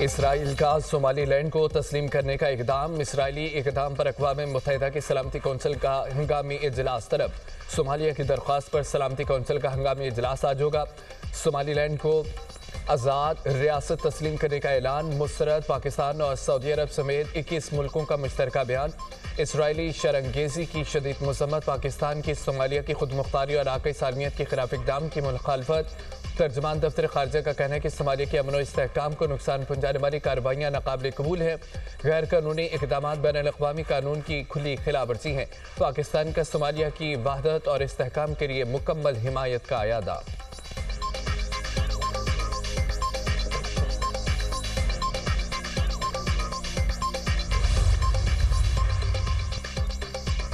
اسرائیل کا صومالی لینڈ کو تسلیم کرنے کا اقدام۔ اسرائیلی اقدام پر اقوام متحدہ کی سلامتی کونسل کا ہنگامی اجلاس طلب۔ صومالیہ کی درخواست پر سلامتی کونسل کا ہنگامی اجلاس آج ہوگا۔ صومالی لینڈ کو آزاد ریاست تسلیم کرنے کا اعلان۔ مسترد پاکستان اور سعودی عرب سمیت 21 ملکوں کا مشترکہ بیان۔ اسرائیلی شرانگیزی کی شدید مذمت۔ پاکستان کی صومالیہ کی خود مختاری اور علاقائی سالمیت کے خلاف اقدام کی مخالفت۔ ترجمان دفتر خارجہ کا کہنا ہے کہ صومالیہ کے امن و استحکام کو نقصان پہنچانے والی کارروائیاں ناقابل قبول ہیں۔ غیر قانونی اقدامات بین الاقوامی قانون کی کھلی خلاف ورزی ہیں۔ پاکستان کا صومالیہ کی وحدت اور استحکام کے لیے مکمل حمایت کا اعادہ۔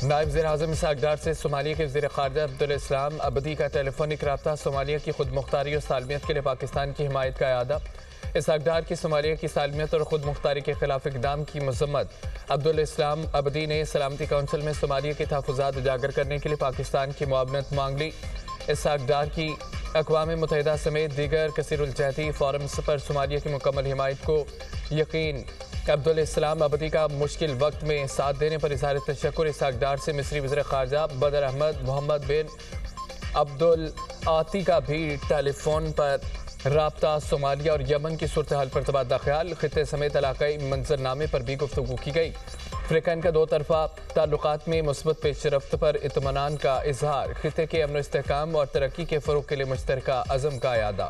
نائب وزیر اعظم اسحاق ڈار سے صومالیہ کے وزیر خارجہ عبدالاسلام ابدی کا ٹیلی فونک رابطہ۔ صومالیہ کی خود مختاری اور سالمیت کے لیے پاکستان کی حمایت کا اعادہ۔ اسحاق ڈار کی صومالیہ کی سالمیت اور خود مختاری کے خلاف اقدام کی مذمت۔ عبدالاسلام ابدی نے سلامتی کونسل میں صومالیہ کے تحفظات اجاگر کرنے کے لیے پاکستان کی معاونت مانگ لی۔ اسحاق ڈار کی اقوام متحدہ سمیت دیگر کثیر الجہتی فورمز پر صومالیہ کی مکمل حمایت کو یقین۔ عبدالاسلام ابدی کا مشکل وقت میں ساتھ دینے پر اظہار تشکر۔ اسحاق ڈار سے مصری وزیر خارجہ بدر احمد محمد بن عبدالعاطی کا بھی ٹیلی فون پر رابطہ۔ صومالیہ اور یمن کی صورتحال پر تبادلہ خیال۔ خطے سمیت علاقائی منظرنامے پر بھی گفتگو کی گئی۔ فریقین کا دو طرفہ تعلقات میں مثبت پیش رفت پر اطمینان کا اظہار۔ خطے کے امن و استحکام اور ترقی کے فروغ کے لیے مشترکہ عزم کا اعادہ۔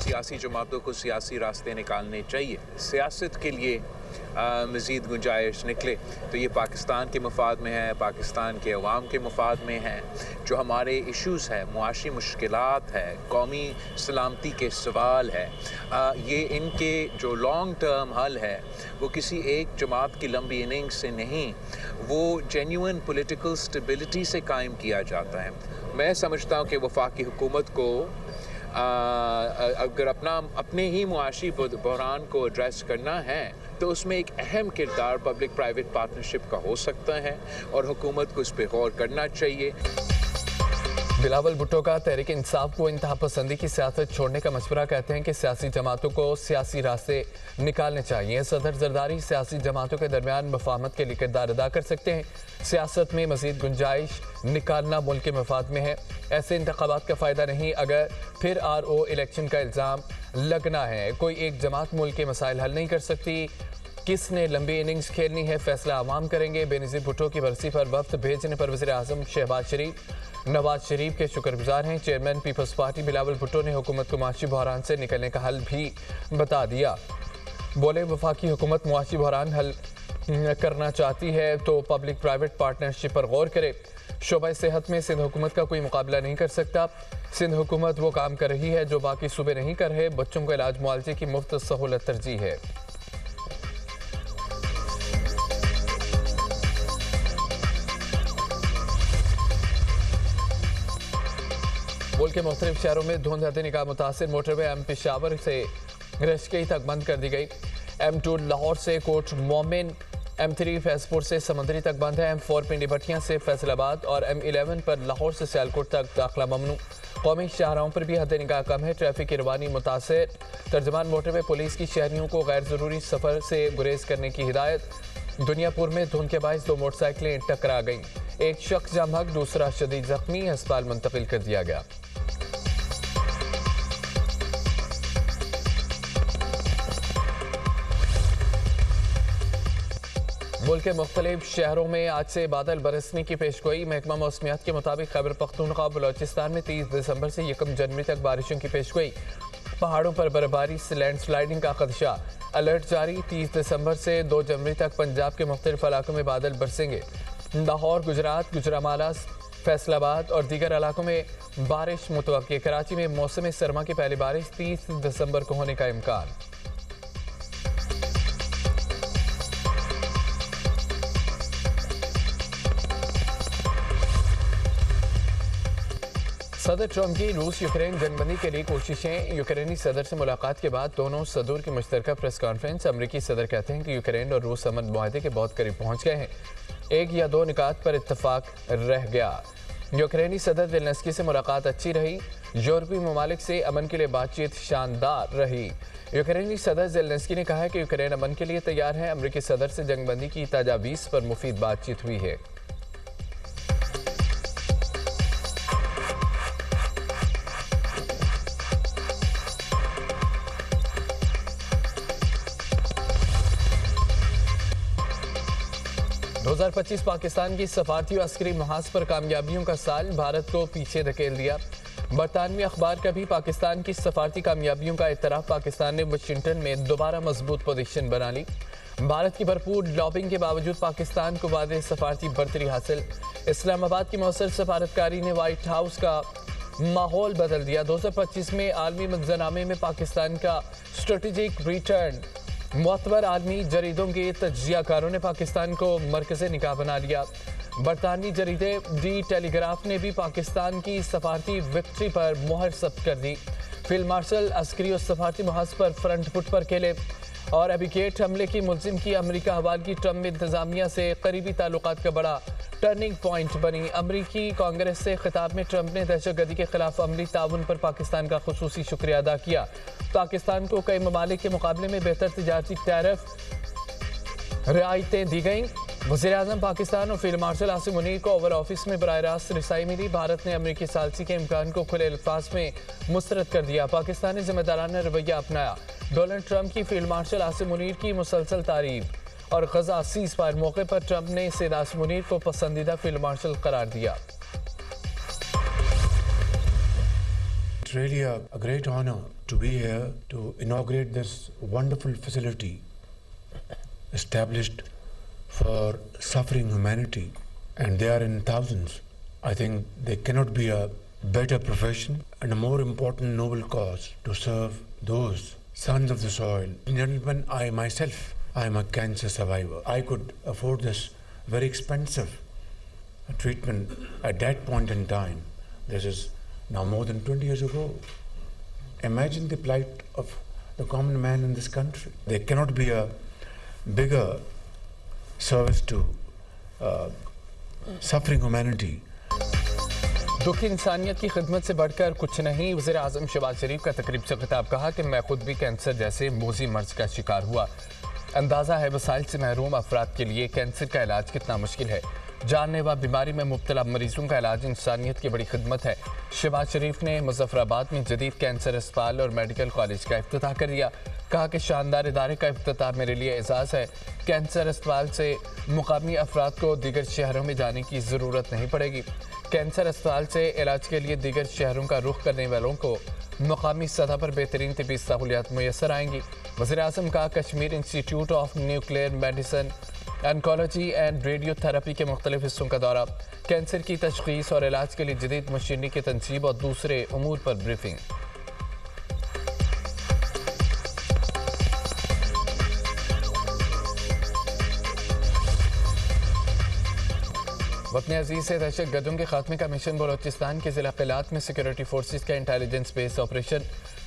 سیاسی جماعتوں کو سیاسی راستے نکالنے چاہیے۔ سیاست کے لیے مزید گنجائش نکلے تو یہ پاکستان کے مفاد میں ہے، پاکستان کے عوام کے مفاد میں ہے۔ جو ہمارے ایشوز ہیں، معاشی مشکلات ہے، قومی سلامتی کے سوال ہے، یہ ان کے جو لانگ ٹرم حل ہے وہ کسی ایک جماعت کی لمبی اننگ سے نہیں، وہ جینیون پولیٹیکل سٹیبلٹی سے قائم کیا جاتا ہے۔ میں سمجھتا ہوں کہ وفاقی حکومت کو اگر اپنے ہی معاشی بحران کو ایڈریس کرنا ہے تو اس میں ایک اہم کردار پبلک پرائیویٹ پارٹنرشپ کا ہو سکتا ہے اور حکومت کو اس پہ غور کرنا چاہیے۔ بلاول بھٹو کا تحریک انصاف کو انتہا پسندی کی سیاست چھوڑنے کا مشورہ۔ کہتے ہیں کہ سیاسی جماعتوں کو سیاسی راستے نکالنے چاہیے۔ صدر زرداری سیاسی جماعتوں کے درمیان مفاہمت کے لیے کردار ادا کر سکتے ہیں۔ سیاست میں مزید گنجائش نکالنا ملک کے مفاد میں ہے۔ ایسے انتخابات کا فائدہ نہیں اگر پھر RO الیکشن کا الزام لگنا ہے۔ کوئی ایک جماعت ملک کے مسائل حل نہیں کر سکتی۔ کس نے لمبی اننگز کھیلنی ہے فیصلہ عوام کریں گے۔ بے نظیر بھٹو کی برسی پر وفد بھیجنے پر وزیر اعظم شہباز شریف نواز شریف کے شکر گزار ہیں۔ چیئرمین پیپلز پارٹی بلاول بھٹو نے حکومت کو معاشی بحران سے نکلنے کا حل بھی بتا دیا۔ بولے وفاقی حکومت معاشی بحران حل کرنا چاہتی ہے تو پبلک پرائیویٹ پارٹنرشپ پر غور کرے۔ شعبہ صحت میں سندھ حکومت کا کوئی مقابلہ نہیں کر سکتا۔ سندھ حکومت وہ کام کر رہی ہے جو باقی صوبے نہیں کر رہے۔ بچوں کو علاج معالجے کی مفت سہولت ترجیح ہے۔ ملک کے مختلف شہروں میں دھند نگاہ متاثر موٹر وے M پشاور سے رشکئی تک بند کر دی گئی۔ M2 لاہور سے کوٹ مومن، M3 فیض پور سے سمندری تک بند ہے۔ M4 پنڈی بٹھیاں سے فیصل آباد اور M11 پر لاہور سے سیالکوٹ تک داخلہ ممنوع۔ قومی شاہراہوں پر بھی حد نگاہ کم ہے۔ ٹریفک کی روانی متاثر۔ ترجمان موٹر وے پولیس کی شہریوں کو غیر ضروری سفر سے گریز کرنے کی ہدایت۔ دنیا پور میں دھند کے باعث دو موٹر سائیکلیں ٹکرا گئیں۔ ایک شخص جاں بحق، دوسرا شدید زخمی، ہسپتال منتقل کر دیا گیا۔ ملک کے مختلف شہروں میں آج سے بادل برسنے کی پیشگوئی۔ محکمہ موسمیات کے مطابق خیبر پختونخوا بلوچستان میں 30 دسمبر سے 1 جنوری تک بارشوں کی پیشگوئی۔ پہاڑوں پر برفباری سے لینڈ سلائیڈنگ کا خدشہ۔ الرٹ جاری۔ 30 دسمبر سے 2 جنوری تک پنجاب کے مختلف علاقوں میں بادل برسیں گے۔ لاہور، گجرات، گجرانوالہ، فیصل آباد اور دیگر علاقوں میں بارش متوقع۔ کراچی میں موسم سرما کی پہلی بارش 30 دسمبر کو ہونے کا امکان۔ صدر ٹرمپ کی روس یوکرین جنگ بندی کے لیے کوششیں۔ یوکرینی صدر سے ملاقات کے بعد دونوں صدور کی مشترکہ پریس کانفرنس۔ امریکی صدر کہتے ہیں کہ یوکرین اور روس امن معاہدے کے بہت قریب پہنچ گئے ہیں۔ 1 یا 2 نکات پر اتفاق رہ گیا۔ यूक्रेनी सदर ज़ेलेंस्की से मुलाकात अच्छी रही। यूरोपीय ममालिक से अमन के लिए बातचीत शानदार रही। यूक्रेनी सदर ज़ेलेंस्की ने कहा है कि यूक्रेन अमन के लिए तैयार है। अमरीकी सदर से जंगबंदी की तजावीज़ पर मुफीद बातचीत हुई है। दो 2025 पाकिस्तान की सफारती और अस्करी महाज पर कामयाबियों का साल, भारत को पीछे धकेल दिया। बरतानवी अखबार का भी पाकिस्तान की सफारती कामयाबियों का इतराफ। पाकिस्तान ने वाशिंगटन में दोबारा मजबूत पोजीशन बना ली। भारत की भरपूर लॉबिंग के बावजूद पाकिस्तान को वादे सफारती बरतरी हासिल। इस्लामाबाद की मौसर सफारतकारी ने व्हाइट हाउस का माहौल बदल दिया। 2025 में आलमी मंजरनामे में पाकिस्तान का स्ट्रेटेजिक रिटर्न। मुअतबर आलमी जरीदों के तज्जियाकारों ने पाकिस्तान को मरकज़े निगाह बना लिया। बरतानवी जरीदे दी टेलीग्राफ ने भी पाकिस्तान की सफारती विक्ट्री पर मुहर सब्त कर दी। फील्ड मार्शल अस्करी और सफारती महाज पर फ्रंट फुट पर खेले और एबिगेट हमले की मुलजिम की अमरीका हवाल की ट्रम्प इंतजामिया से करीबी ताल्लुकात का बड़ा टर्निंग पॉइंट बनी। अमरीकी कांग्रेस से खिताब में ट्रंप ने दहशतगर्दी के खिलाफ अमली ताउन पर पाकिस्तान का खुसूसी शुक्रिया अदा किया। पाकिस्तान को कई ममालिक के मुकाबले में बेहतर तिजारती टैरिफ रियायतें दी गईं। वज़ीर-ए-आज़म पाकिस्तान और फील्ड मार्शल आसिम मुनीर को ओवल ऑफिस में बराह रास्त रिसाई मिली। भारत ने अमरीकी सालसी के इम्कान को खुले अल्फाज में मुस्तरद कर दिया। पाकिस्तान ने जिम्मेदाराना रवैया अपनाया। डोनाल्ड ट्रंप की फील्ड मार्शल आसिम मुनीर की मुसलसल तारीफ और गजा सीज फायर मौके पर ट्रंप ने सैयद आसिम मुनीर को पसंदीदा फील्ड मार्शल करार दिया। It's really a great honor to be here to inaugurate this wonderful facility established for suffering humanity, and they are in thousands. I think there cannot be a better profession and a more important noble cause to serve those sons of the soil. Gentlemen, I myself, I am a cancer survivor. I could afford this very expensive treatment at that point in time. This is now more than 20 years ago. Imagine the plight of the common man in this country. There cannot be a bigger service to suffering humanity. दुखी इंसानियत की खिदमत से बढ़कर कुछ नहीं। वज़ीर-ए-आज़म शहबाज शरीफ का तकरीब से खिताब। कहा कि मैं खुद भी कैंसर जैसे मोज़ी मर्ज का शिकार हुआ। अंदाज़ा है वसाइल से महरूम अफराद के लिए कैंसर का इलाज कितना मुश्किल है। जानलेवा बीमारी में मुब्तला मरीजों का इलाज इंसानियत की बड़ी खिदमत है। शहबाज शरीफ ने मुजफ्फराबाद में जदीद कैंसर अस्पताल और मेडिकल कॉलेज का इफ्तिताह कर दिया। कहा कि शानदार इदारे का इफ्तिताह मेरे लिए एजाज़ है। कैंसर अस्पताल से मुकामी अफराद को दीगर शहरों में जाने की ज़रूरत नहीं पड़ेगी। कैंसर अस्पताल से इलाज के लिए दीगर शहरों का रुख करने वालों को मुकामी सतह पर बेहतरीन तिब्बी सहूलियात मुयसर आएंगी। वज़ीर-ए-आज़म का Kashmir institute of nuclear medicine, oncology and radiotherapy के मुख्तलिफ हिस्सों का दौरा। कैंसर की तशख़ीस और इलाज के लिए जदीद मशीनरी की तनसीब और दूसरे उमूर पर ब्रीफिंग। वतन अजीज़ से दहशत गर्दों के खात्मे का मिशन। बलोचिस्तान के ज़िला क़िलात में सिक्योरिटी फोर्सेस का इंटेलिजेंस बेस्ड ऑपरेशन।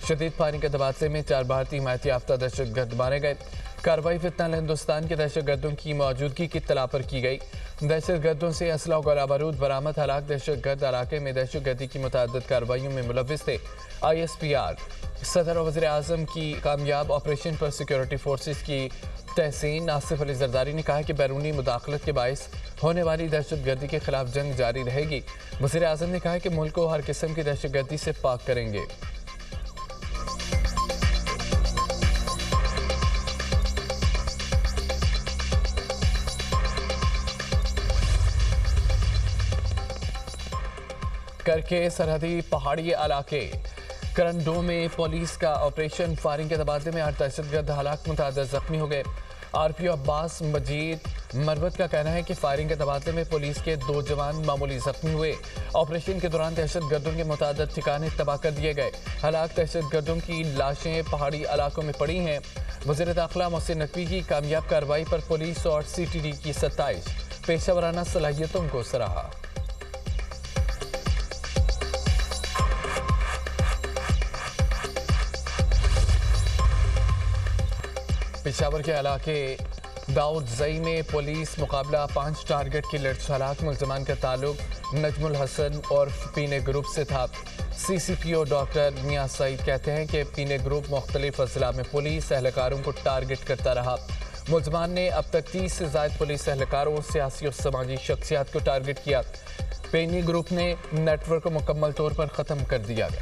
शदीद फायरिंग के तबादले में 4 भारतीय हिमायती याफ्ता दहशत गर्द मारे गए। कार्रवाई फितनल हिंदुस्तान के दहशत गर्दों की मौजूदगी की इत्तला पर की गई। दहशत गर्दों से असला और बारूद बरामद। हलाक दहशत गर्द इलाके में दहशत गर्दी की मुतअद्दिद कार्रवाइयों में मुलव्विस थे। ISPR सदर और वज़ीर-ए-आज़म की कामयाब ऑपरेशन पर सिक्योरिटी फोर्सेस की तहसीन। आसिफ अली जरदारी ने कहा कि बैरूनी मुदाखलत के बायस होने वाली दहशत गर्दी के खिलाफ जंग जारी रहेगी। वज़ीर-ए-आज़म ने कहा कि मुल्क को हर किस्म की दहशत गर्दी से पाक करेंगे। करके सरहदी पहाड़ी इलाके करंडो में पुलिस का ऑपरेशन। फायरिंग के तबादले में 8 दहशतगर्द हलाक, मुतअद्दिद जख्मी हो गए। RPO अब्बास मजीद मरवत का कहना है कि फायरिंग के तबादले में पुलिस के 2 जवान मामूली जख्मी हुए। ऑपरेशन के दौरान दहशतगर्दों के मुतअद्दिद ठिकाने तबाह कर दिए गए। हलाक दहशतगर्दों की लाशें पहाड़ी इलाकों में पड़ी हैं। वज़ीर दाखिला मोहसिन नकवी की कामयाब कार्रवाई पर पुलिस और CTD की 27 पेशेवराना सलाहियतों को सराहा। पेशावर के इलाके दाऊद जई में पुलिस मुकाबला 5 टारगेट की लड़स हलाक मुलजमान का ताल्लुक नजमुल हसन और पीने ग्रुप से था। CCPO डॉक्टर मियां सईद कहते हैं कि पीने ग्रुप मुख्तलिफ अजला में पुलिस एहलकारों को टारगेट करता रहा। मुलजमान ने अब तक 30 से ज़ायद पुलिस एहलकारों, सियासी और समाजी शख्सियात को टारगेट किया। पेनी ग्रुप ने नेटवर्क को मुकम्मल तौर पर ख़त्म कर दिया गया।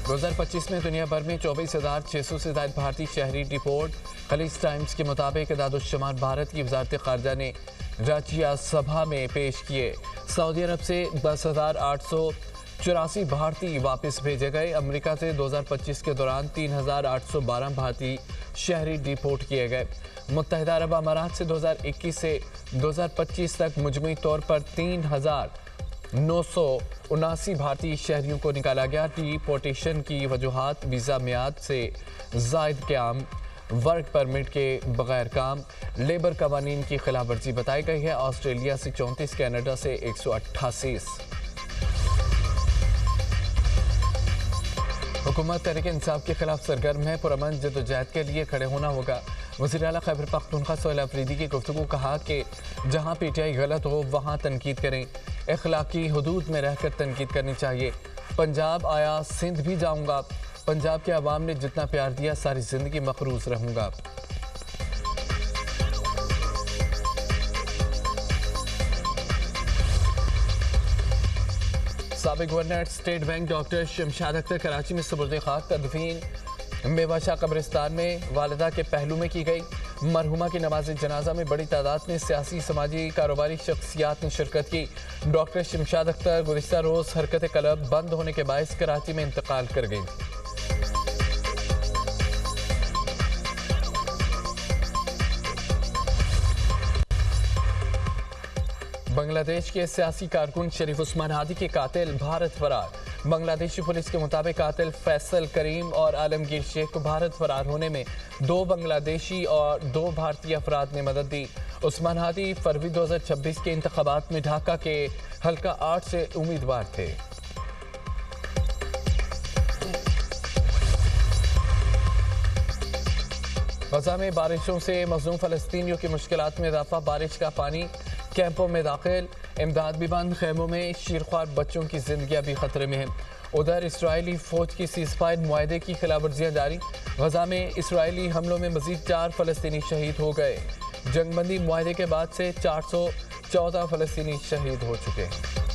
2025 में दुनिया भर में 24,600 से ज़ायद भारतीय शहरी डिपोर्ट। खलीज टाइम्स के मुताबिक इदाद-उश-शुमार भारत की वजारत ख़ारजा ने राज्य सभा में पेश किए। सऊदी अरब से 10,884 भारतीय वापस भेजे गए। अमेरिका से 2025 के दौरान 3,812 भारतीय शहरी डिपोर्ट किए गए। मुत्तहिदा अरब अमारात से 2021 से 2025 तक मुजमई तौर पर 3,979 भारतीय शहरियों को निकाला गया। डिपोर्टेशन की वजूहात वीज़ा मियाद से ज़ायद क़याम, वर्क परमिट के बगैर काम, लेबर कवानीन की खिलाफ वर्जी बताई गई है। ऑस्ट्रेलिया से 34, कनाडा से 188। हुकूमत तहरीक इंसाफ के खिलाफ सरगर्म है, पुरअमन जदोजहद के लिए खड़े होना होगा। वज़ीर आला खैबर पख्तूनख्वा सोहेल अफरीदी की गुफ्तगू, कहा कि जहाँ PTI गलत हो वहाँ तनकीद करें, अखलाकी हदूद में रहकर तनकीद करनी चाहिए। पंजाब आया, सिंध भी जाऊँगा, पंजाब के अवाम ने जितना प्यार दिया सारी ज़िंदगी मखरूज रहूँगा। साबिक governor state bank doctor Shamshad Akhtar Karachi में सुपुर्द खाक। तदफीन मेवाशाह कब्रिस्तान में वालिदा के पहलू में की गई। मरहुमा की नमाज जनाजा में बड़ी तादाद में सियासी, समाजी, कारोबारी शख्सियात ने शिरकत की। डॉक्टर शमशाद अख्तर गुज़िश्ता रोज़ हरकत कलब बंद होने के बायस कराची में इंतकाल कर गई। बांग्लादेश के सियासी कारकुन शरीफ उस्मान हादी के कातिल भारत फरार। बांग्लादेशी पुलिस के मुताबिक कातिल फैसल करीम और आलमगीर शेख को भारत फरार होने में 2 बांग्लादेशी और 2 भारतीय अफराद ने मदद दी। उस्मान हादी फरवरी 2026 के इंतखाबात में ढाका के हल्का 8 से उम्मीदवार थे। गजा में बारिशों से मज़लूम फ़लस्तीनियों की मुश्किलात में इजाफा। बारिश का पानी कैंपों में दाखिल, इमदाद भी बंद। खैमों में शीरख्वार बच्चों की जिंदगियां भी खतरे में हैं। उधर इसराइली फौज की सीज़फायर मुआहदे की खिलाफवर्जियां जारी। गजा में इसराइली हमलों में मजीद 4 फ़लस्तीनी शहीद हो गए। जंगबंदी मुआहदे के बाद से 414 फ़लस्तीनी शहीद हो चुके हैं।